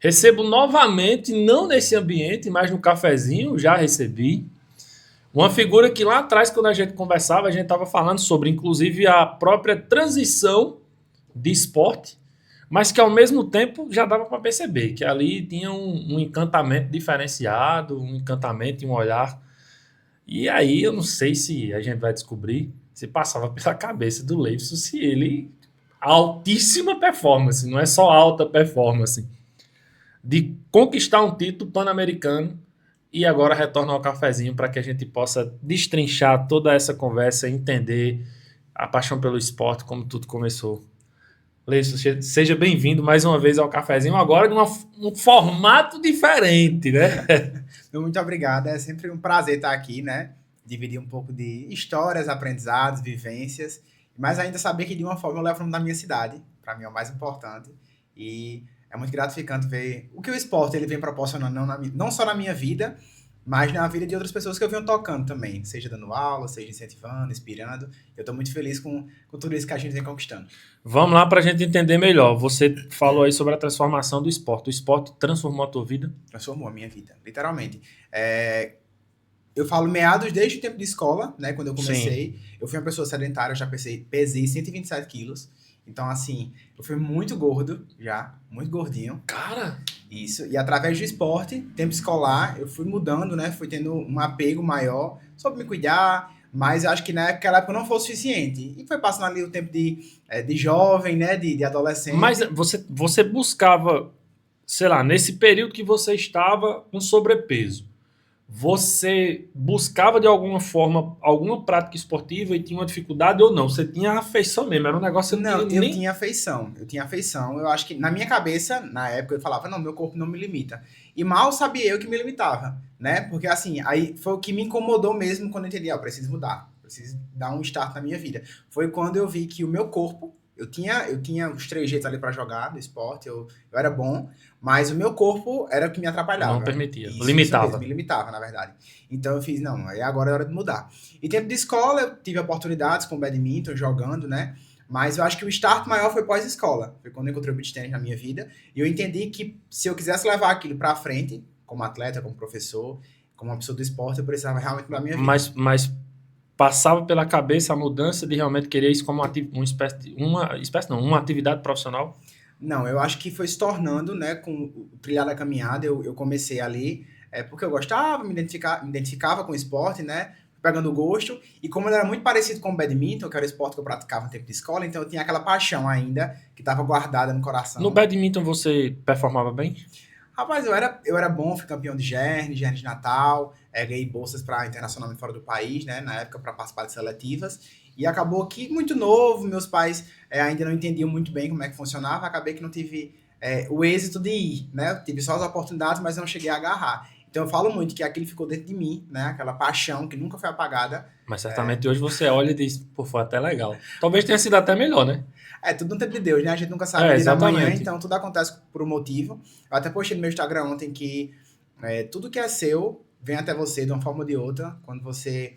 Recebo novamente, não nesse ambiente, mas no cafezinho, já recebi. Uma figura que lá atrás, quando a gente conversava, a gente estava falando sobre, inclusive, a própria transição de esporte, mas que ao mesmo tempo já dava para perceber que ali tinha um encantamento diferenciado, um encantamento e um olhar. E aí eu não sei se a gente vai descobrir se passava pela cabeça do Leivson se ele. Altíssima performance, não é só alta performance, de conquistar um título pan-americano e agora retorna ao cafezinho para que a gente possa destrinchar toda essa conversa e entender a paixão pelo esporte, como tudo começou. Leison, seja bem-vindo mais uma vez ao cafezinho, agora em um formato diferente, né? Muito obrigado, é sempre um prazer estar aqui, né? Dividir um pouco de histórias, aprendizados, vivências, mas ainda saber que de uma forma eu levo o nome da minha cidade, para mim é o mais importante, e é muito gratificante ver o que o esporte ele vem proporcionando, não só na minha vida, mas na vida de outras pessoas que eu venho tocando também, seja dando aula, seja incentivando, inspirando. Eu estou muito feliz com tudo isso que a gente vem conquistando. Vamos lá para a gente entender melhor. Você falou aí sobre a transformação do esporte. O esporte transformou a tua vida? Transformou a minha vida, literalmente. Eu falo meados desde o tempo de escola, né? Quando eu comecei, Sim. eu fui uma pessoa sedentária, eu já pesei 127 quilos. Então, assim, eu fui muito gordo já, muito gordinho. Cara, Isso. E através do esporte, tempo escolar, eu fui mudando, né? Fui tendo um apego maior sobre me cuidar, mas eu acho que naquela época não foi o suficiente. E foi passando ali o tempo de jovem, né? De mas adolescente. você buscava, sei lá, nesse período que você estava com sobrepeso, você buscava de alguma forma alguma prática esportiva e tinha uma dificuldade ou não? Você tinha afeição mesmo, era um negócio que Não, eu nem. eu tinha afeição. Eu acho que na minha cabeça, na época, eu falava, não, meu corpo não me limita. E mal sabia eu que me limitava, né? Porque assim, aí foi o que me incomodou mesmo quando eu entendi, eu preciso mudar, preciso dar um start na minha vida. Foi quando eu vi que o meu corpo, eu tinha os trejeitos ali para jogar no esporte, eu era bom, mas o meu corpo era o que me Não atrapalhava. permitia, Isso mesmo, me limitava. limitava, na verdade. Então eu fiz, não, aí agora é hora de mudar. E tempo de escola, eu tive oportunidades com badminton, jogando, né? Mas eu acho que o start maior foi pós-escola. Foi quando eu encontrei o beach tennis na minha vida. E eu entendi que se eu quisesse levar aquilo para frente, como atleta, como professor, como uma pessoa do esporte, eu precisava realmente mudar a minha vida. Mas passava pela cabeça a mudança de realmente querer isso como uma atividade profissional? Não, eu acho que foi se tornando, né, com o trilhar da caminhada, eu comecei ali, porque eu gostava, me identificava com o esporte, né, pegando gosto, e como ele era muito parecido com o badminton, que era o esporte que eu praticava no tempo de escola, então eu tinha aquela paixão ainda, que estava guardada no No coração. badminton você performava bem? Rapaz, eu era bom, fui campeão de de Natal, ganhei bolsas para internacionalmente fora do país, né, na época para participar de seletivas, e acabou que muito novo, meus pais ainda não entendiam muito bem como é que funcionava, acabei que não tive o êxito de ir, né, eu tive só as oportunidades, mas não cheguei a agarrar. Então eu falo muito que aquilo ficou dentro de mim, né, aquela paixão que nunca foi apagada. Mas certamente hoje você olha e diz, pô, foi até legal. Talvez tenha sido até melhor, né? Tudo no tempo de Deus, né, a gente nunca sabe o É, dia da manhã, exatamente. então tudo acontece por um motivo. Eu até postei no meu Instagram ontem que tudo que é seu vem até você de uma forma ou de outra. Quando você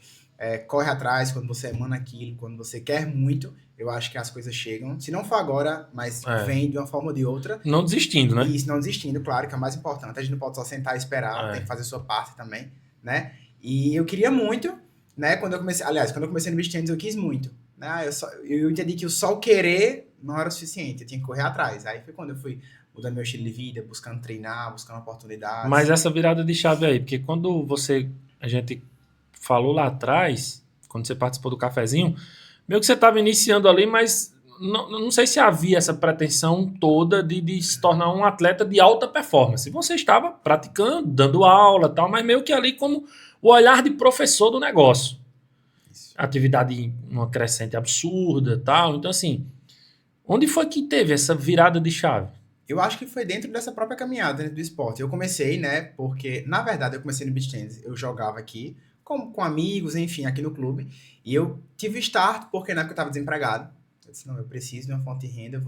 corre atrás, quando você emana aquilo, quando você quer muito, eu acho que as coisas chegam. Se não for agora, mas É. vem de uma forma ou de outra. Não desistindo, né? E se não desistindo, claro, que é o mais importante. A gente não pode só sentar e esperar, tem É. que fazer a sua parte também, né? E eu queria muito, né? Quando eu comecei, aliás, quando eu comecei no beach tennis, eu quis muito. Né? Eu entendi que o só o querer não era o suficiente, eu tinha que correr atrás. Aí foi quando eu fui mudando meu estilo de vida, buscando treinar, buscando Mas oportunidades. essa virada de chave aí, porque quando a gente falou lá atrás, quando você participou do cafezinho, meio que você estava iniciando ali, mas não sei se havia essa pretensão toda de se tornar um atleta de alta performance. Você estava praticando, dando aula tal, mas meio que ali como o olhar de professor do negócio. Isso. Atividade uma crescente absurda tal. Então, assim, onde foi que teve essa virada de chave? Eu acho que foi dentro dessa própria caminhada dentro do esporte. Eu comecei, né? Porque, na verdade, eu comecei no beach tennis. Eu jogava aqui com amigos, enfim, aqui no clube. E eu tive start porque na época eu estava desempregado. Eu disse, não, eu preciso de uma fonte de renda.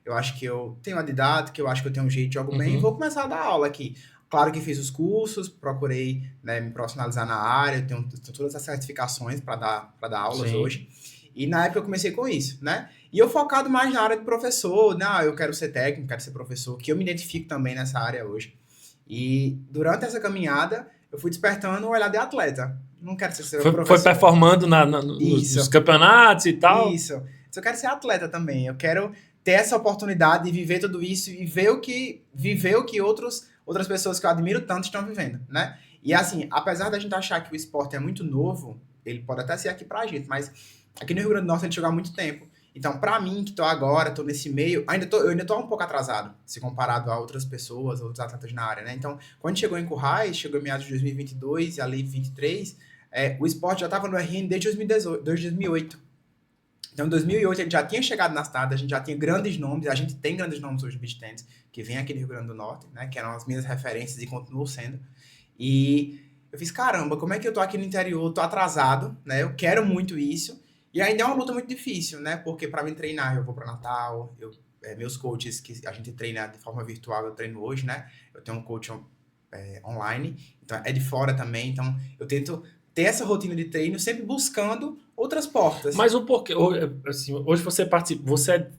Eu acho que eu tenho uma didática, eu acho que eu tenho um jeito, jogo bem. E vou Uhum. começar a dar aula aqui. Claro que fiz os cursos, procurei, né, me profissionalizar na área. Eu tenho todas as certificações para dar aulas Sim. hoje. E na época eu comecei com isso, né? E eu focado mais na área de professor, não, eu quero ser técnico, quero ser professor, que eu me identifico também nessa área hoje. E durante essa caminhada, eu fui despertando o olhar de atleta. Não quero ser Foi professor. performando nos campeonatos e tal. Isso. Eu quero ser atleta também. Eu quero ter essa oportunidade de viver tudo isso e viver o que outras pessoas que eu admiro tanto estão vivendo, né? E assim, apesar da gente achar que o esporte é muito novo, ele pode até ser aqui pra gente, mas aqui no Rio Grande do Norte ele chegou há muito tempo. Então, pra mim, que tô agora, tô nesse meio, eu ainda tô um pouco atrasado, se comparado a outras pessoas, outros atletas na área, né? Então, quando chegou em Currais, chegou em meados de 2022 e ali 23, o esporte já estava no RN desde 2008. Então, em 2008, ele já tinha chegado na cidade, a gente já tinha grandes nomes, a gente tem grandes nomes hoje no beach tennis, que vem aqui no Rio Grande do Norte, né? Que eram as minhas referências e continuam sendo. E eu fiz, caramba, como é que eu tô aqui no interior, tô atrasado, né? Eu quero muito isso. E ainda é uma luta muito difícil, né? Porque para mim treinar, eu vou para Natal, meus coaches que a gente treina de forma virtual, eu treino hoje, né? Eu tenho um coach online, então é de fora também, então eu tento ter essa rotina de treino sempre buscando outras portas. Mas o porquê, assim, hoje você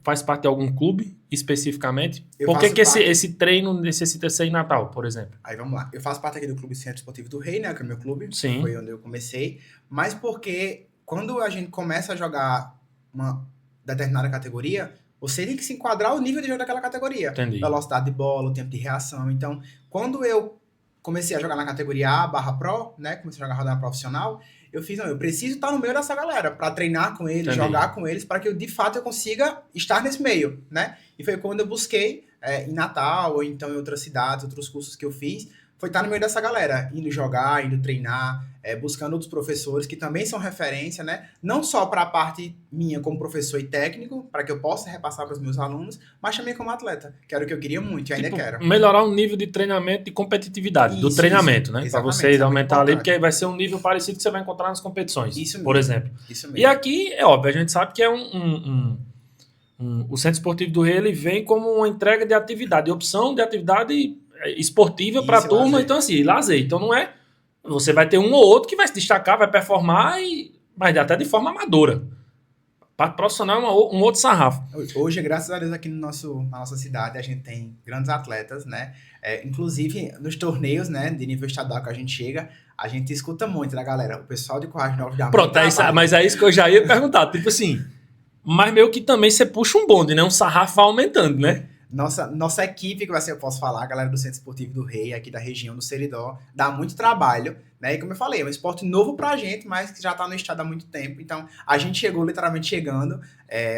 faz parte de algum clube especificamente? Por que esse treino necessita ser em Natal, por exemplo? Aí vamos lá, eu faço parte aqui do Clube Centro Esportivo do Rei, né, que é o meu clube, Sim. Foi onde eu comecei, mas porque quando a gente começa a jogar uma determinada categoria, você tem que se enquadrar ao nível de jogo daquela categoria. Entendi. Velocidade de bola, o tempo de reação. Então, quando eu comecei a jogar na categoria A/Pro, né? Comecei a jogar rodada profissional, eu preciso estar no meio dessa galera para treinar com eles, jogar com eles, para que de fato eu consiga estar nesse meio, né? E foi quando eu busquei em Natal, ou então em outras cidades, outros cursos que eu fiz, foi estar no meio dessa galera, indo jogar, indo treinar, buscando outros professores que também são referência, né? Não só para a parte minha como professor e técnico, para que eu possa repassar para os meus alunos, mas também como atleta, que era o que eu queria muito e ainda quero. Melhorar o nível de treinamento e competitividade do treinamento, né? Para vocês aumentar ali, porque aí vai ser um nível parecido que você vai encontrar nas competições, por exemplo. Isso mesmo. E aqui, é óbvio, a gente sabe que é o Centro Esportivo do Rei, ele vem como uma entrega de atividade, de opção de atividade esportiva para a turma, lazer. Então assim, lazer. Então não é... Você vai ter um ou outro que vai se destacar, vai performar, mas até de forma amadora. Parte profissional é um outro sarrafo. Hoje, graças a Deus, aqui na nossa cidade, a gente tem grandes atletas, né? Inclusive, nos torneios, né, de nível estadual que a gente chega, a gente escuta muito da galera. O pessoal de Currais Novos dá muito trabalho. Mas é isso que eu já ia perguntar. Tipo assim, mas meio que também você puxa um bonde, né? Um sarrafo vai aumentando, né? Nossa equipe, que vai ser, eu posso falar, a galera do Centro Esportivo do Rei, aqui da região do Seridó, dá muito trabalho, né? E como eu falei, é um esporte novo pra gente, mas que já tá no estado há muito tempo. Então, a gente chegou literalmente chegando.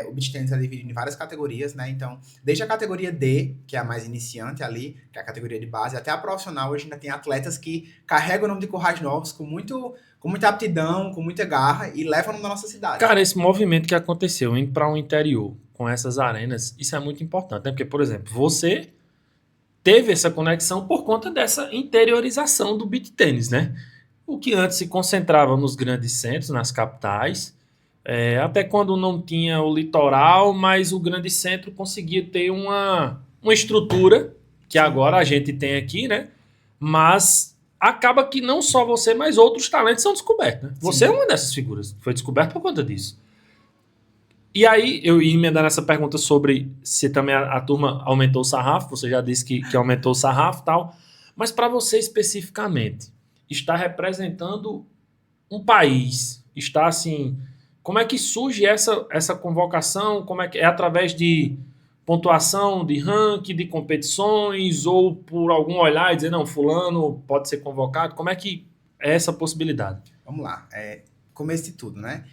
O beach tennis é dividido em várias categorias, né? Então, desde a categoria D, que é a mais iniciante ali, que é a categoria de base, até a profissional, hoje ainda tem atletas que carregam o nome de Currais Novos com muita aptidão, com muita garra e levam o nome da nossa cidade. Cara, esse movimento que aconteceu indo para um interior com essas arenas, isso é muito importante, né? Porque, por exemplo, você teve essa conexão por conta dessa interiorização do beach tennis, né? O que antes se concentrava nos grandes centros, nas capitais, até quando não tinha o litoral, mas o grande centro conseguia ter uma estrutura, que agora a gente tem aqui, né? Mas acaba que não só você, mas outros talentos são descobertos, né? Você é uma dessas figuras, foi descoberto por conta disso. E aí, eu ia emendar nessa pergunta sobre se também a turma aumentou o sarrafo, você já disse que aumentou o sarrafo e tal, mas para você especificamente, está representando um país, está assim, como é que surge essa convocação, como é que é através de pontuação, de ranking, de competições, ou por algum olhar e dizer, não, fulano pode ser convocado, como é que é essa possibilidade? Vamos lá, começo de tudo, né?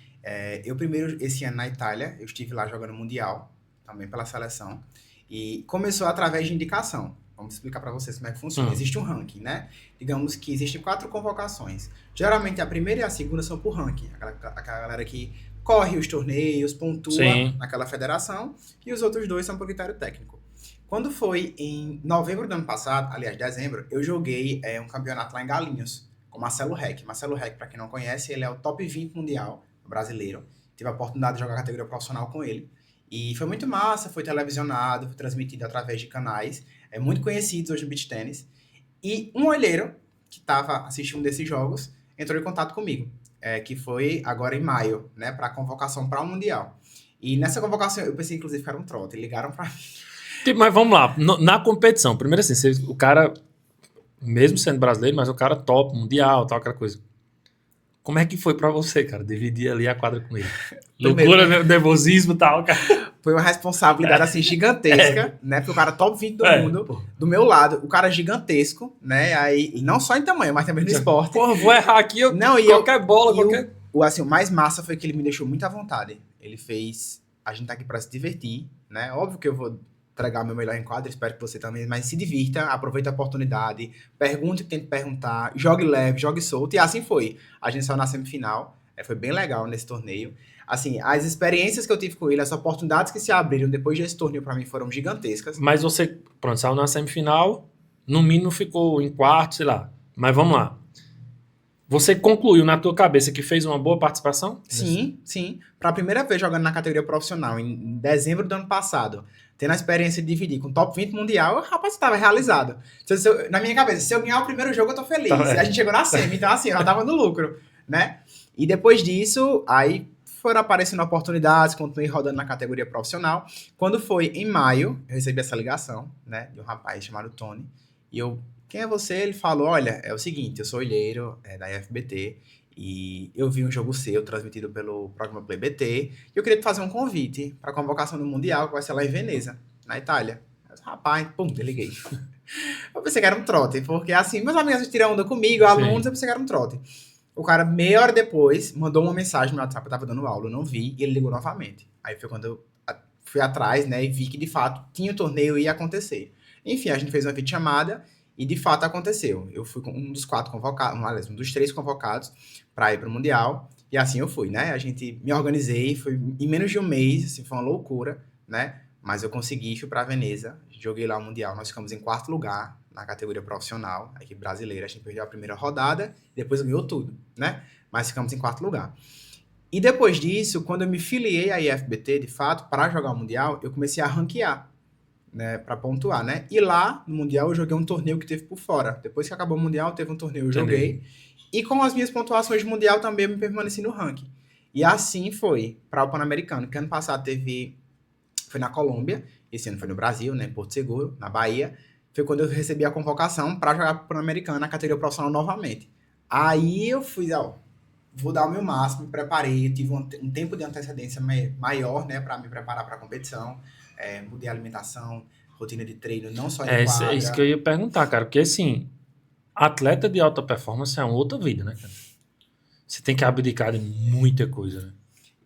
Eu primeiro, esse ano na Itália, eu estive lá jogando Mundial, também pela seleção, e começou através de indicação. Vamos explicar para vocês como é que funciona. Existe um ranking, né? Digamos que existem 4 convocações. Geralmente a primeira e a segunda são por ranking, aquela galera que corre os torneios, pontua naquela federação, e os outros 2 são por critério técnico. Quando foi em novembro do ano passado, aliás, dezembro, eu joguei um campeonato lá em Galinhos, com Marcelo Reck. Marcelo Reck, para quem não conhece, ele é o top 20 mundial brasileiro. Tive a oportunidade de jogar a categoria profissional com ele. E foi muito massa, foi televisionado, foi transmitido através de canais muito conhecidos hoje no beach tennis. E um olheiro, que estava assistindo um desses jogos, entrou em contato comigo, que foi agora em maio, né, para a convocação para o Mundial. E nessa convocação, eu pensei, inclusive, que era um trote. Ligaram pra mim. Tipo, mas vamos lá, na competição, primeiro assim, o cara, mesmo sendo brasileiro, mas o cara top, mundial, tal, aquela coisa. Como é que foi pra você, cara, dividir ali a quadra com ele? Primeiro, Loucura, nervosismo e tal, cara. foi uma responsabilidade, assim, gigantesca, né? Porque o cara top 20 do mundo, Pô. do meu lado, o cara gigantesco, né? Aí, não só em tamanho, mas também no esporte. Porra, vou errar aqui, Não, e qualquer bola, e qualquer... assim, o mais massa foi que ele me deixou muito à vontade. Ele fez... A gente tá aqui pra se divertir, né? Óbvio que eu vou entregar meu melhor em quadra, espero que você também, mas se divirta, aproveita a oportunidade, pergunte o que tem que perguntar, jogue leve, jogue solto, e assim foi. A gente saiu na semifinal, foi bem legal nesse torneio. Assim, as experiências que eu tive com ele, as oportunidades que se abriram depois desse torneio pra mim foram gigantescas. Mas você, pronto, saiu na semifinal, no mínimo ficou em quarto, sei lá. Mas vamos lá. Você concluiu na tua cabeça que fez uma boa participação? Sim, sim. Pra primeira vez jogando na categoria profissional, em dezembro do ano passado, tendo a experiência de dividir com o top 20 mundial, rapaz, estava realizado. Na minha cabeça, se eu ganhar o primeiro jogo, eu tô feliz. Tá, E a gente chegou na semi, então assim, eu já tava no lucro, né? E depois disso, aí foram aparecendo oportunidades, continuei rodando na categoria profissional. Quando foi em maio, eu recebi essa ligação, né, de um rapaz chamado Tony, e eu, quem é você? Ele falou, olha, é o seguinte, eu sou olheiro da IFBT, e eu vi um jogo seu transmitido pelo programa Play BT, e eu queria te fazer um convite para a convocação do Mundial, que vai ser lá em Veneza, na Itália. Eu disse, rapaz, pum, desliguei. Eu pensei que era um trote, porque assim, meus amigos tiram onda comigo, alunos, eu pensei que era um trote. O cara, meia hora depois, mandou uma mensagem no WhatsApp, eu tava dando aula, eu não vi, e ele ligou novamente. Aí foi quando eu fui atrás, né, e vi que de fato tinha o torneio e ia acontecer. Enfim, a gente fez uma videochamada e de fato aconteceu. Eu fui um dos 4 convocados, aliás, um dos 3 convocados para ir para o Mundial, e assim eu fui, né? A gente me organizei, foi em menos de um mês, assim, foi uma loucura, né? Mas eu consegui, fui para Veneza, joguei lá o Mundial, nós ficamos em 4º lugar na categoria profissional, a equipe brasileira, a gente perdeu a primeira rodada, depois ganhou tudo, né? Mas ficamos em 4º lugar. E depois disso, quando eu me filiei à IFBT, de fato, para jogar o Mundial, eu comecei a ranquear, né, para pontuar, né? E lá, no Mundial, eu joguei um torneio que teve por fora. Depois que acabou o Mundial, teve um torneio, eu joguei. E com as minhas pontuações de Mundial também eu me permaneci no ranking. E assim foi para o Pan-Americano, que ano passado foi na Colômbia, esse ano foi no Brasil, né, em Porto Seguro, na Bahia. Foi quando eu recebi a convocação para jogar para o Pan-Americano na categoria profissional novamente. Aí eu fui, ó, vou dar o meu máximo, me preparei, eu tive um tempo de antecedência maior, né, para me preparar para a competição, mudei a alimentação, rotina de treino, não só em quadra. É isso que eu ia perguntar, cara, porque assim, atleta de alta performance é uma outra vida, né, cara? Você tem que abdicar de muita coisa, né?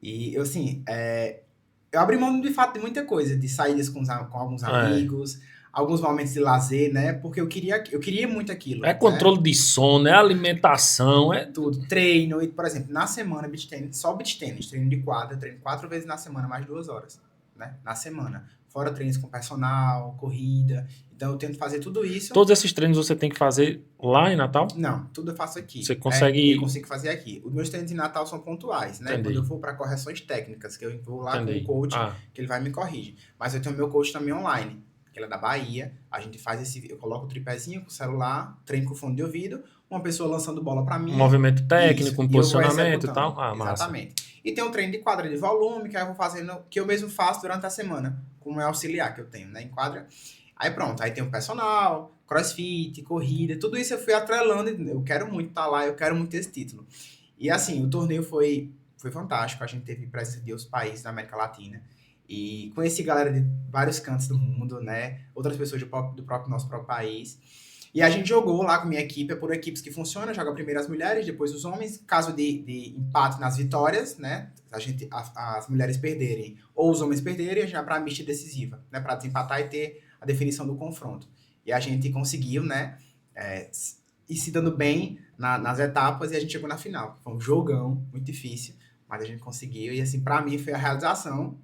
E eu, assim, eu abri mão de fato de muita coisa, de saídas com alguns amigos, alguns momentos de lazer, né? Porque eu queria muito aquilo. É controle de sono, é alimentação, é tudo. Treino, e, por exemplo, na semana, beach tennis, só beach tennis, treino de quadra, treino 4 vezes na semana, mais 2 horas, né? Na semana. Fora treinos com personal, corrida. Então eu tento fazer tudo isso. Todos esses treinos você tem que fazer lá em Natal? Não, tudo eu faço aqui. Você consegue... eu consigo fazer aqui. Os meus treinos de Natal são pontuais, né? Entendi. Quando eu for para correções técnicas, que eu vou lá Entendi. com o coach, que ele vai me corrigir. Mas eu tenho meu coach também online, que ele é da Bahia. A gente faz eu coloco o tripézinho com o celular, treino com fone de ouvido, uma pessoa lançando bola para mim. Um movimento técnico, um posicionamento e tal. Exatamente. Massa. E tem um treino de quadra de volume, que eu vou fazendo, que eu mesmo faço durante a semana, como é auxiliar que eu tenho, né, em quadra. Aí pronto, aí tem o personal, crossfit, corrida, tudo isso eu fui atrelando, eu quero muito estar lá, eu quero muito esse título. E assim, o torneio foi fantástico, a gente teve presença de outros países da América Latina, e conheci galera de vários cantos do mundo, né, outras pessoas do nosso próprio país. E a gente jogou lá com minha equipe, por equipes que funcionam, joga primeiro as mulheres, depois os homens. Caso de empate nas vitórias, né? As mulheres perderem ou os homens perderem, já para a mista decisiva, né? Para desempatar e ter a definição do confronto. E a gente conseguiu, né? Ir se dando bem nas etapas e a gente chegou na final. Foi um jogão, muito difícil, mas a gente conseguiu. E assim, para mim foi a realização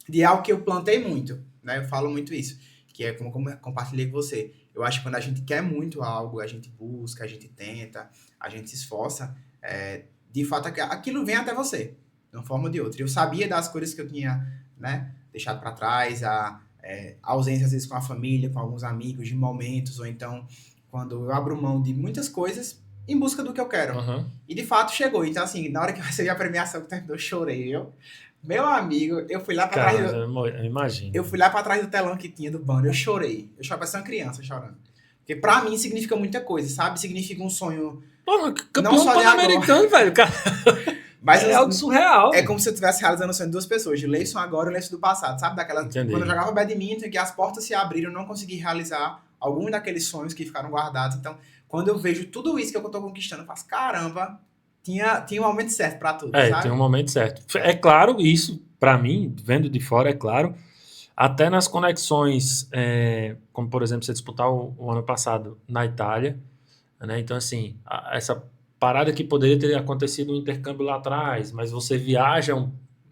de algo que eu plantei muito, né? Eu falo muito isso, que é como eu compartilhei com você. Eu acho que quando a gente quer muito algo, a gente busca, a gente tenta, a gente se esforça, de fato aquilo vem até você, de uma forma ou de outra. Eu sabia das coisas que eu tinha, né, deixado para trás, a ausência às vezes com a família, com alguns amigos, de momentos, ou então quando eu abro mão de muitas coisas em busca do que eu quero. Uhum. E de fato chegou. Então assim, na hora que eu recebi a premiação que terminou, eu chorei, Meu amigo, eu fui lá pra Cara, trás eu imagino. eu fui lá pra trás do telão que tinha do banner, eu chorei. Eu chorei, parecia uma criança chorando. Porque pra mim significa muita coisa, sabe? Significa um sonho Pô, não campeão só de agora, pan-americano, velho. Cara, mas é algo surreal, é velho. como se eu estivesse realizando o sonho de duas pessoas, de Leison agora e Leison do passado, sabe? Quando eu Entendi. jogava badminton, que as portas se abriram, eu não consegui realizar algum daqueles sonhos que ficaram guardados. Então, quando eu vejo tudo isso que eu tô conquistando, eu faço, caramba, tinha um momento certo pra tudo, É, tem um sabe? momento certo. É claro, isso, pra mim, vendo de fora, é claro. Até nas conexões, como por exemplo, você disputar o ano passado na Itália, né? Então, assim, essa parada que poderia ter acontecido um intercâmbio lá atrás, mas você viaja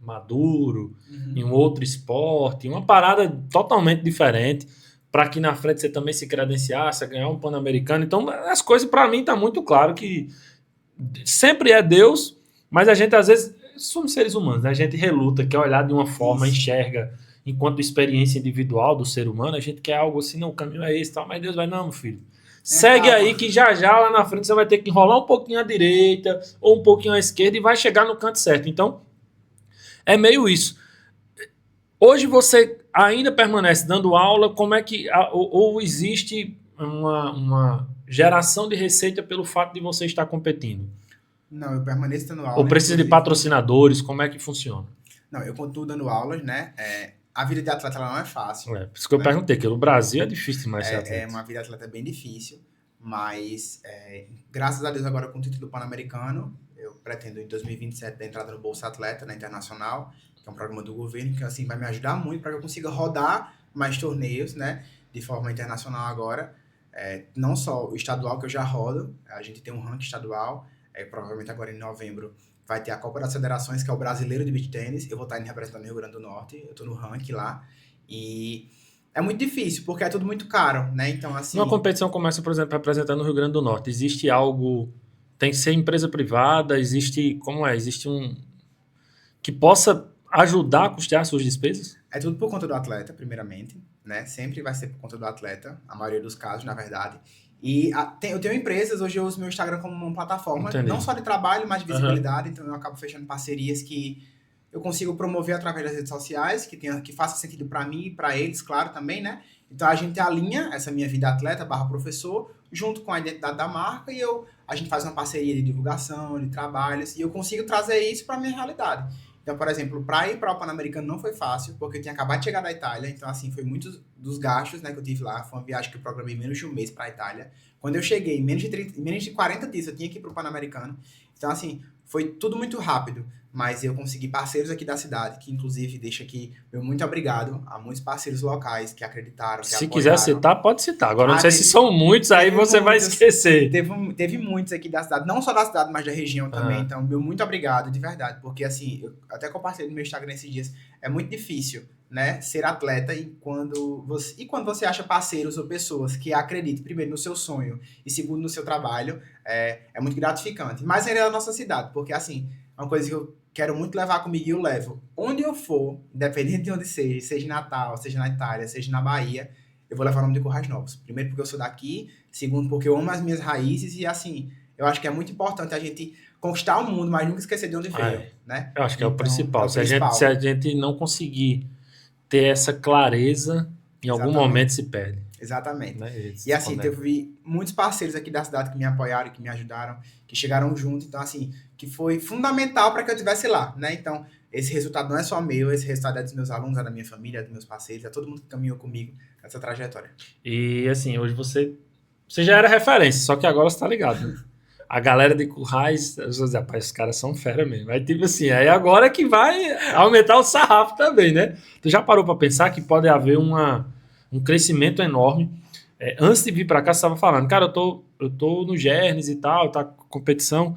maduro, em Uhum. um outro esporte, uma parada totalmente diferente, para que na frente você também se credenciasse a ganhar um Pan-Americano. Então, as coisas, para mim, tá muito claro que sempre é Deus, mas a gente às vezes somos seres humanos, né? A gente reluta, quer olhar de uma forma, Isso. enxerga enquanto experiência individual do ser humano, a gente quer algo assim, não, o caminho é esse, tal, mas Deus vai, não, meu filho. Tenha Segue aí calma. que já já lá na frente você vai ter que enrolar um pouquinho à direita ou um pouquinho à esquerda e vai chegar no canto certo. Então, é meio isso. Hoje você ainda permanece dando aula, como é que ou existe uma geração de receita pelo fato de você estar competindo? Não, eu permaneço dando Ou aula, precisa de inclusive. patrocinadores? Como é que funciona? Não, eu continuo dando aulas, né? A vida de atleta ela não é fácil, É, por isso que eu né? perguntei, que no Brasil é difícil demais ser É atleta. uma vida de atleta bem difícil, mas graças a Deus agora com o título pan-americano, eu pretendo em 2027 dar entrada no Bolsa Atleta na Internacional, que é um programa do governo que assim vai me ajudar muito para que eu consiga rodar mais torneios, né, de forma internacional agora, não só o estadual que eu já rodo, a gente tem um ranking estadual, provavelmente agora em novembro vai ter a Copa das Federações, que é o Brasileiro de Beach Tennis, eu vou estar indo representando o Rio Grande do Norte, eu estou no ranking lá, e é muito difícil, porque é tudo muito caro, né? Então, Uma assim, competição começa, por exemplo, representando o Rio Grande do Norte. Existe algo. Tem que ser empresa privada? Existe. Como é? Existe um. Que possa ajudar a custear suas despesas? é tudo por conta do atleta, primeiramente, né? Sempre vai ser por conta do atleta, a maioria dos casos, na verdade. E eu tenho empresas, hoje eu uso meu Instagram como uma plataforma, não Entendi. só de trabalho, mas de Aham. visibilidade, então eu acabo fechando parcerias que eu consigo promover através das redes sociais, que faça sentido para mim e para eles, claro, também, né? Então a gente alinha essa minha vida atleta barra professor junto com a identidade da marca e a gente faz uma parceria de divulgação, de trabalhos, e eu consigo trazer isso para minha realidade. Então, por exemplo, para ir para o Pan-Americano não foi fácil, porque eu tinha acabado de chegar da Itália, então, assim, foi muitos dos gastos, né, que eu tive lá. Foi uma viagem que eu programei menos de um mês para a Itália. Quando eu cheguei, menos de 40 dias, eu tinha que ir para o Pan-Americano. Então, assim, foi tudo muito rápido, mas eu consegui parceiros aqui da cidade, que inclusive deixa aqui meu muito obrigado a muitos parceiros locais que acreditaram, que Se quiser apoiaram. citar, pode citar. Agora, não sei se Teve, são muitos, aí teve você vai muitos, esquecer. teve muitos aqui da cidade, não só da cidade, mas da região também. Aham. Então, meu muito obrigado, de verdade, porque assim, eu até compartilhei no meu Instagram esses dias, é muito difícil, né, ser atleta e quando você acha parceiros ou pessoas que acreditem, primeiro, no seu sonho e segundo, no seu trabalho, é muito gratificante. Mais ainda na nossa cidade, porque assim, é uma coisa que eu quero muito levar comigo e eu levo. Onde eu for, independente de onde seja em Natal, seja na Itália, seja na Bahia, eu vou levar o nome de Currais Novos. Primeiro, porque eu sou daqui. Segundo, porque eu amo as minhas raízes. E, assim, eu acho que é muito importante a gente conquistar o mundo, mas nunca esquecer de onde veio, É, né? eu acho que é o Então, é principal. o Se principal. a gente não conseguir ter essa clareza, em algum momento Exatamente. se perde, Exatamente. né? E E, se assim, desconecta. teve muitos parceiros aqui da cidade que me apoiaram, que me ajudaram, que chegaram junto. Então, assim, que foi fundamental para que eu estivesse lá, né? Então, esse resultado não é só meu, esse resultado é dos meus alunos, é da minha família, é dos meus parceiros, é todo mundo que caminhou comigo nessa trajetória. E assim, hoje você já era referência, só que agora você tá ligado, né? A galera de Currais, eu vou dizer, rapaz, os caras são fera mesmo. Aí, tipo assim, aí agora que vai aumentar o sarrafo também, né? Tu já parou pra pensar que pode haver um crescimento enorme? Antes de vir pra cá, você tava falando, cara, eu tô no Gernes e tal, tá com competição.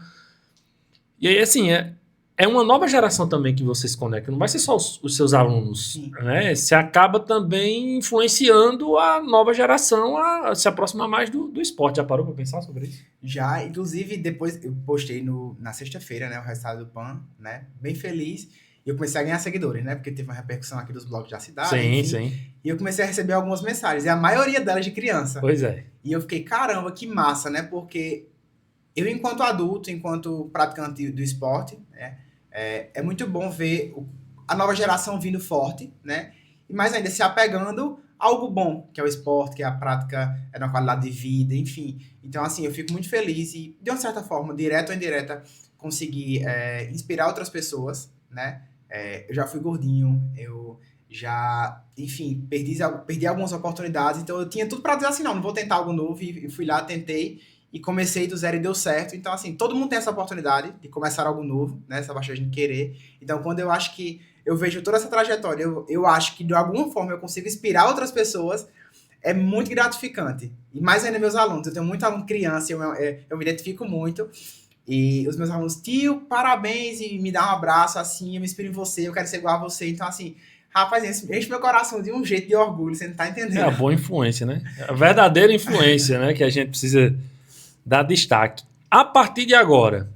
E aí, assim, é uma nova geração também que você se conecta. Não vai ser só os seus alunos, Sim. né? Você acaba também influenciando a nova geração a se aproximar mais do esporte. Já parou para pensar sobre isso? Já, inclusive, depois eu postei na sexta-feira, né, o resultado do PAN, né, bem feliz, e eu comecei a ganhar seguidores, né, porque teve uma repercussão aqui dos blogs da cidade, Sim, enfim, sim. e eu comecei a receber algumas mensagens, e a maioria delas de criança, Pois é. e eu fiquei, caramba, que massa, né, porque eu, enquanto adulto, enquanto praticante do esporte, né, é muito bom ver a nova geração vindo forte, né? E mais ainda se apegando a algo bom, que é o esporte, que é a prática, é uma qualidade de vida, enfim. Então, assim, eu fico muito feliz e, de uma certa forma, direta ou indireta, conseguir inspirar outras pessoas, né? Eu já fui gordinho, eu já, enfim, perdi algumas oportunidades, então eu tinha tudo para dizer assim, não vou tentar algo novo, e fui lá, tentei, e comecei do zero e deu certo. Então, assim, todo mundo tem essa oportunidade de começar algo novo, né? Essa baixa de querer. Então, quando eu acho que eu vejo toda essa trajetória, eu acho que de alguma forma eu consigo inspirar outras pessoas, é muito gratificante. E mais ainda meus alunos, eu tenho muito aluno criança, eu me identifico muito. E os meus alunos, tio, parabéns, e me dá um abraço, assim, eu me inspiro em você, eu quero ser igual a você. Então, assim, rapaz, enche meu coração de um jeito de orgulho, você não tá entendendo. É a boa influência, né? A verdadeira influência, né? Que a gente precisa dar destaque. A partir de agora,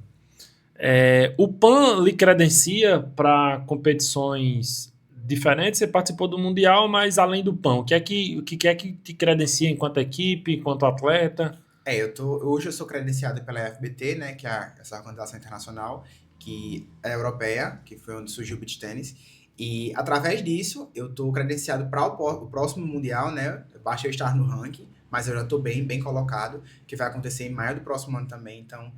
o PAN lhe credencia para competições diferentes? Você participou do Mundial, mas além do PAN, o que é que te credencia enquanto equipe, enquanto atleta? Hoje eu sou credenciado pela FBT, né, que é essa organização internacional, que é europeia, que foi onde surgiu o beach tênis. E através disso, eu tô credenciado para o próximo Mundial, né? Basta eu estar no ranking, mas eu já tô bem colocado, que vai acontecer em maio do próximo ano também. Então,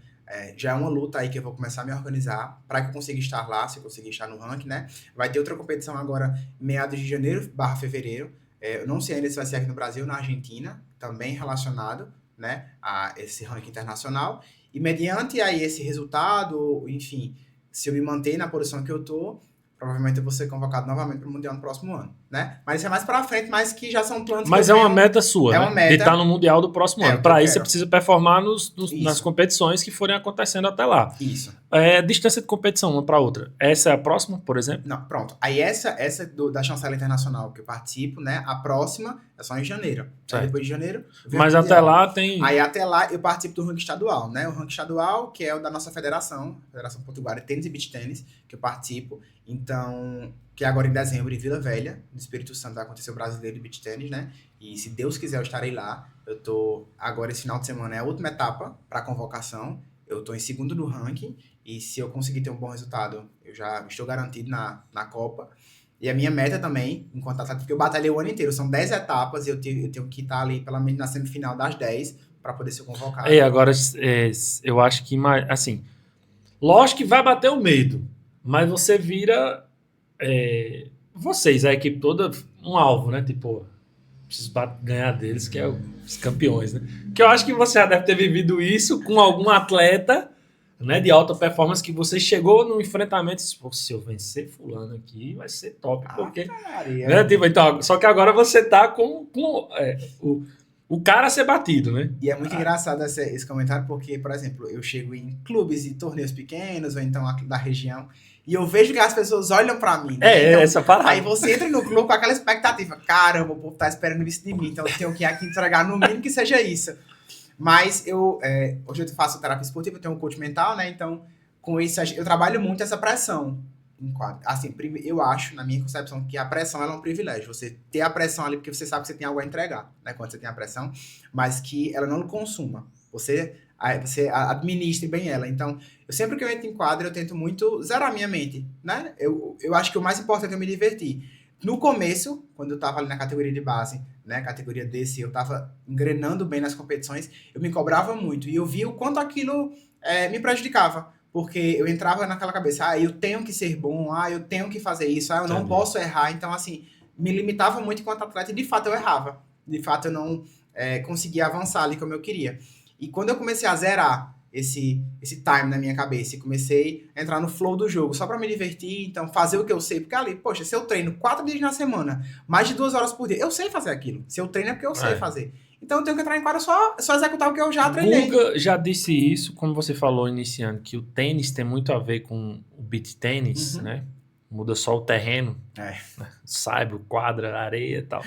já é uma luta aí que eu vou começar a me organizar para que eu consiga estar lá, se eu conseguir estar no ranking, né? Vai ter outra competição agora, meados de janeiro/fevereiro. Eu não sei ainda se vai ser aqui no Brasil ou na Argentina, também relacionado, né, a esse ranking internacional. E mediante aí esse resultado, enfim, se eu me manter na posição que eu tô, provavelmente eu vou ser convocado novamente para o Mundial no próximo ano, né? Mas isso é mais para frente, mas que já são planos. Mas que é uma meta sua, é né? uma meta. De estar no Mundial do próximo ano. Para isso, você precisa performar nas competições que forem acontecendo até lá. Isso. Distância de competição uma para outra. Essa é a próxima, por exemplo? Não, pronto. Aí essa da Chancela Internacional que eu participo, né? A próxima é só em janeiro. Aí depois de janeiro... Mas até lá tem... Aí até lá eu participo do ranking estadual, né? O ranking estadual, que é o da nossa federação, Federação Potiguara de Tênis e Beach Tênis, que eu participo. Então, que agora em dezembro, em Vila Velha, no Espírito Santo, vai acontecer o Brasileiro de Beach Tênis, né? E se Deus quiser, eu estarei lá. Eu tô... Agora, esse final de semana é a última etapa para convocação. Eu tô em segundo no ranking. E se eu conseguir ter um bom resultado, eu já estou garantido na Copa. E a minha meta também, enquanto atleta, porque eu batalhei o ano inteiro, são 10 etapas e eu tenho que estar ali, pelo menos na semifinal das 10, para poder ser convocado. Agora, eu acho que, assim, lógico que vai bater o medo, mas você vira, vocês, a equipe toda, um alvo, né? Tipo, preciso ganhar deles, que é os campeões, né? Que eu acho que você já deve ter vivido isso com algum atleta, né, de alta performance, que você chegou no enfrentamento e disse, pô, se eu vencer fulano aqui, vai ser top, porque... Né, tipo, então, só que agora você tá com o cara a ser batido, né? E é muito engraçado esse comentário, porque, por exemplo, eu chego em clubes e torneios pequenos, ou então da região, e eu vejo que as pessoas olham pra mim. Né? Então, essa parada. Aí você entra no clube com aquela expectativa, caramba, o povo tá esperando isso de mim, então eu tenho que ir aqui entregar no mínimo que seja isso. Mas hoje eu faço terapia esportiva, eu tenho um coach mental, né? Então, com isso, eu trabalho muito essa pressão. Assim, eu acho, na minha concepção, que a pressão ela é um privilégio. Você ter a pressão ali porque você sabe que você tem algo a entregar, né? Quando você tem a pressão, mas que ela não lhe consuma. Você administre bem ela. Então, sempre que eu entro em quadra, eu tento muito zerar a minha mente, né? Eu acho que o mais importante é eu me divertir. No começo, quando eu tava ali na categoria de base, né, categoria DC, eu tava engrenando bem nas competições, eu me cobrava muito. E eu via o quanto aquilo me prejudicava. Porque eu entrava naquela cabeça, eu tenho que ser bom, eu tenho que fazer isso, eu não posso errar. Então, assim, me limitava muito enquanto atleta e, de fato, eu errava. De fato, eu não conseguia avançar ali como eu queria. E quando eu comecei a zerar esse time na minha cabeça e comecei a entrar no flow do jogo só pra me divertir, então fazer o que eu sei, porque ali, poxa, se eu treino 4 dias na semana, mais de 2 horas por dia, eu sei fazer aquilo. Se eu treino é porque eu sei fazer. Então eu tenho que entrar em quadra só executar o que eu já treinei. Guga já disse isso, como você falou iniciando, que o tênis tem muito a ver com o beach tênis, né? Muda só o terreno, saibro, quadra, areia e tal.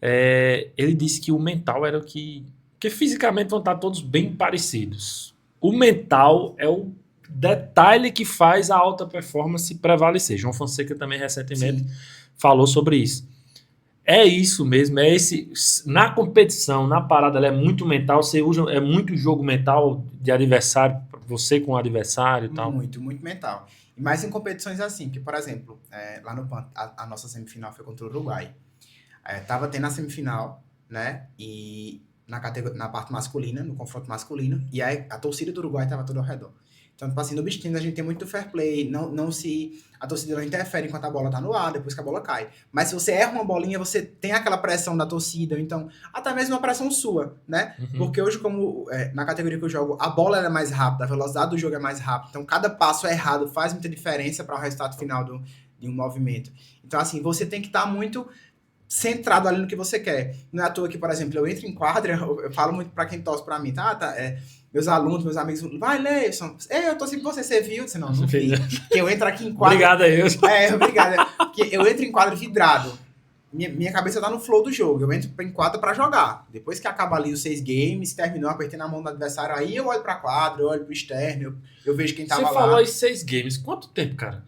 Ele disse que o mental era o que... Porque fisicamente vão estar todos bem parecidos. O mental é o detalhe que faz a alta performance prevalecer. João Fonseca também recentemente falou sobre isso. É isso mesmo, na competição, na parada, ela é muito mental, você usa, muito jogo mental de adversário, você com o adversário e tal. Muito mental. Mas em competições assim, que, por exemplo, lá no PAN, a nossa semifinal foi contra o Uruguai. Tava tendo a semifinal, né? E na parte masculina, no confronto masculino, e aí a torcida do Uruguai tava toda ao redor. Então, tipo assim, no beach tennis a gente tem muito fair play, a torcida não interfere enquanto a bola tá no ar, depois que a bola cai. Mas se você erra uma bolinha, você tem aquela pressão da torcida, então, até mesmo uma pressão sua, né? Porque hoje, como na categoria que eu jogo, a bola é mais rápida, a velocidade do jogo é mais rápida, então cada passo errado faz muita diferença para o resultado final de um movimento. Então, assim, você tem que estar muito centrado ali no que você quer. Não é à toa que, por exemplo, eu entro em quadra, eu falo muito para quem torce para mim, meus alunos, meus amigos, vai, Leison, eu torci por você viu? Eu disse, não vi. Que eu entro aqui em quadra... Obrigado, Wilson. Obrigado. Porque eu entro em quadra vidrado. Minha cabeça tá no flow do jogo. Eu entro em quadra pra jogar. Depois que acaba ali os 6 games, terminou, apertei na mão do adversário, aí eu olho pra quadra, eu olho pro externo, eu vejo quem tava lá. Você falou em 6 games. Quanto tempo, cara?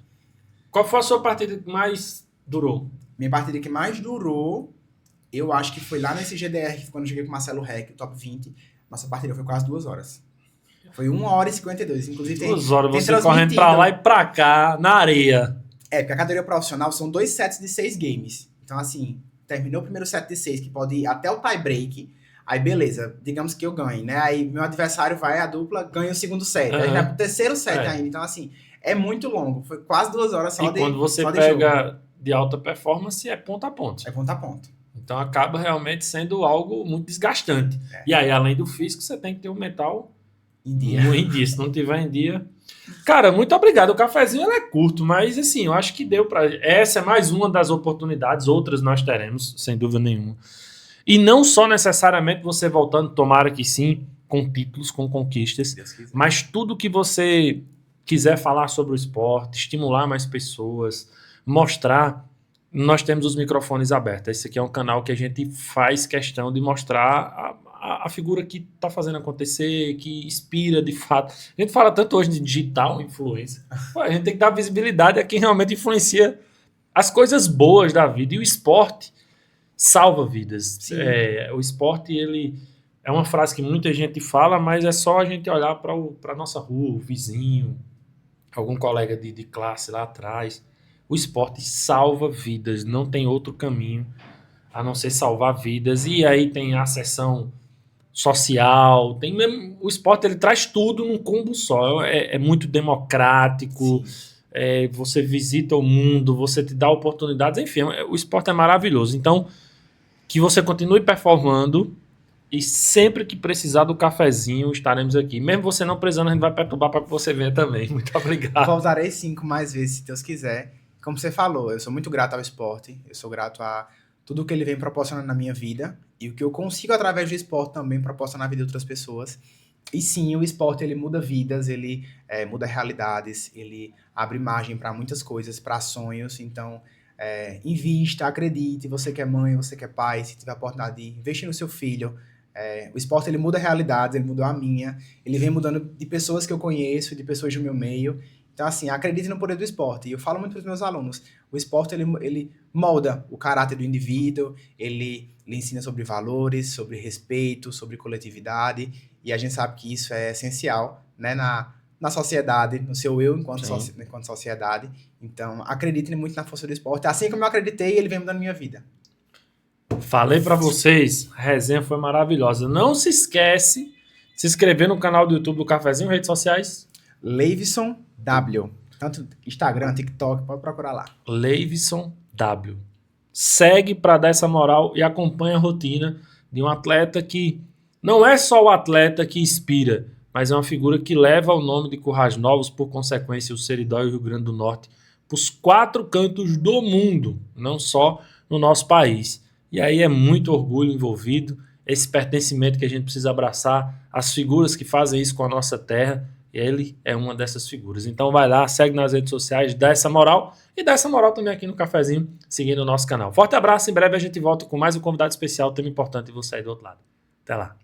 Qual foi a sua partida que mais durou? Minha partida que mais durou, eu acho que foi lá nesse GDR, quando eu joguei com o Marcelo Reck, top 20. Nossa partida foi quase 2 horas. Foi 1h52. Inclusive, 2 horas, você correndo pra lá e pra cá, na areia. Porque a categoria profissional são 2 sets de 6 games. Então, assim, terminou o primeiro set de 6, que pode ir até o tie break. Aí, beleza, digamos que eu ganhe, né? Aí, meu adversário vai, a dupla, ganha o segundo set. Aí, vai pro terceiro set ainda. Então, assim, é muito longo. Foi quase 2 horas só e quando você pega de alta performance, é ponto a ponto. É ponto a ponto. Então, acaba realmente sendo algo muito desgastante. E aí, além do físico, você tem que ter o mental em dia. Se não tiver em dia... Cara, muito obrigado. O cafezinho é curto, mas assim, eu acho que deu para. Essa é mais uma das oportunidades, outras nós teremos, sem dúvida nenhuma. E não só necessariamente você voltando, tomara que sim, com títulos, com conquistas, mas tudo que você quiser falar sobre o esporte, estimular mais pessoas, mostrar. Nós temos os microfones abertos. Esse aqui é um canal que a gente faz questão de mostrar a figura que está fazendo acontecer, que inspira de fato. A gente fala tanto hoje de digital influência. A gente tem que dar visibilidade a quem realmente influencia as coisas boas da vida. E o esporte salva vidas. O esporte, ele é uma frase que muita gente fala, mas é só a gente olhar para a nossa rua, o vizinho, algum colega de classe lá atrás. O esporte salva vidas, não tem outro caminho a não ser salvar vidas. E aí tem a seção social, tem mesmo, o esporte ele traz tudo num combo só, é muito democrático, você visita o mundo, você te dá oportunidades, enfim, o esporte é maravilhoso. Então, que você continue performando e sempre que precisar do cafezinho, estaremos aqui. Mesmo você não precisando, a gente vai perturbar para que você venha também. Muito obrigado. Voltarei 5 mais vezes, se Deus quiser. Como você falou, eu sou muito grato ao esporte, eu sou grato a tudo que ele vem proporcionando na minha vida e o que eu consigo através do esporte também proporcionar na vida de outras pessoas. E sim, o esporte ele muda vidas, ele muda realidades, ele abre margem para muitas coisas, para sonhos. Então, invista, acredite, você que é mãe, você que é pai, se tiver a oportunidade de investir no seu filho. O esporte ele muda realidades, ele mudou a minha, ele vem mudando de pessoas que eu conheço, de pessoas do meu meio. Então, assim, acredite no poder do esporte. E eu falo muito para os meus alunos, o esporte, ele molda o caráter do indivíduo, ele ensina sobre valores, sobre respeito, sobre coletividade, e a gente sabe que isso é essencial, né, na sociedade, no seu eu enquanto sociedade. Então, acredite muito na força do esporte. Assim como eu acreditei, ele vem mudando a minha vida. Falei para vocês, a resenha foi maravilhosa. Não se esquece de se inscrever no canal do YouTube do Cafezinho, redes sociais. Leivson W. Tanto Instagram, TikTok, pode procurar lá. Leivson W. Segue para dar essa moral e acompanha a rotina de um atleta que não é só o atleta que inspira, mas é uma figura que leva o nome de Currais Novos, por consequência, o Seridó e o Rio Grande do Norte, para os 4 cantos do mundo, não só no nosso país. E aí é muito orgulho envolvido, esse pertencimento que a gente precisa abraçar, as figuras que fazem isso com a nossa terra. Ele é uma dessas figuras. Então vai lá, segue nas redes sociais, dá essa moral e dá essa moral também aqui no Cafezinho, seguindo o nosso canal. Forte abraço, em breve a gente volta com mais um convidado especial, tema importante e você aí do outro lado. Até lá.